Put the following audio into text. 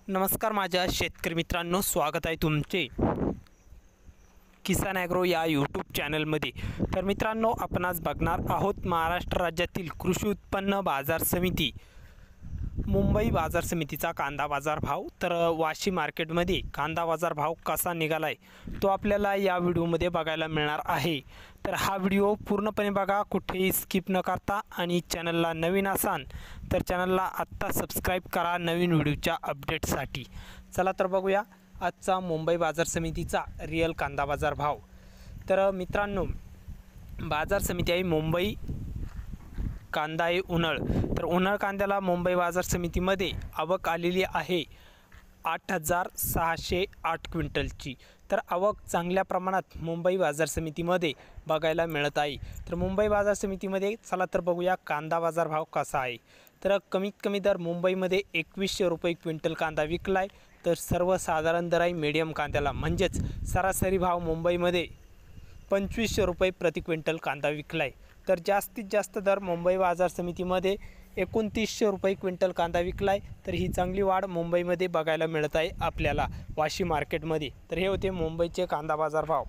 नमस्कार माझ्या शेतकरी मित्रांनो, स्वागत आहे तुमचे किसान ॲग्रो या यूट्यूब चॅनलमध्ये। तर मित्रांनो, आपण आज बघणार आहोत महाराष्ट्र राज्यातील कृषी उत्पन्न बाजार समिती मुंबई बाजार समितीचा कांदा बाजार भाव। तर वाशी मार्केटमध्ये कांदा बाजार भाव कसा निघालाय तो आपल्याला या व्हिडिओमध्ये बघायला मिळणार आहे। तर हा व्हिडिओ पूर्णपणे बघा, कुठेही स्किप न करता, आणि चॅनलला नवीन असाल तर चॅनलला आत्ता सबस्क्राईब करा नवीन व्हिडिओच्या अपडेटसाठी। चला तर बघूया आजचा मुंबई बाजार समितीचा रिअल कांदा बाजार भाव। तर मित्रांनो, बाजार समिती आहे मुंबई, कांदा आहे उन्हाळ। तर उन्हाळ कांद्याला मुंबई बाजार समितीमध्ये आवक आलेली आहे 8,608 क्विंटलची। तर आवक चांगल्या प्रमाणात मुंबई बाजार समितीमध्ये बघायला मिळत आहे। तर मुंबई बाजार समितीमध्ये चला तर बघूया कांदा बाजार भाव कसा आहे। तर कमीत कमी दर मुंबईमध्ये 2100 रुपये क्विंटल कांदा विकलाय। तर सर्वसाधारण दर आहे मीडियम कांद्याला, म्हणजेच सरासरी भाव मुंबईमध्ये 2500 रुपये प्रति क्विंटल कांदा विकलाय। तर जास्तीत जास्त दर मुंबई बाजार समितीमध्ये 2900 रुपये क्विंटल कांदा विकलाय। तर ही चांगली वाढ मुंबईमध्ये बघायला मिळत आहे आपल्याला वाशी मार्केटमध्ये। तर हे होते मुंबईचे कांदा बाजार भाव।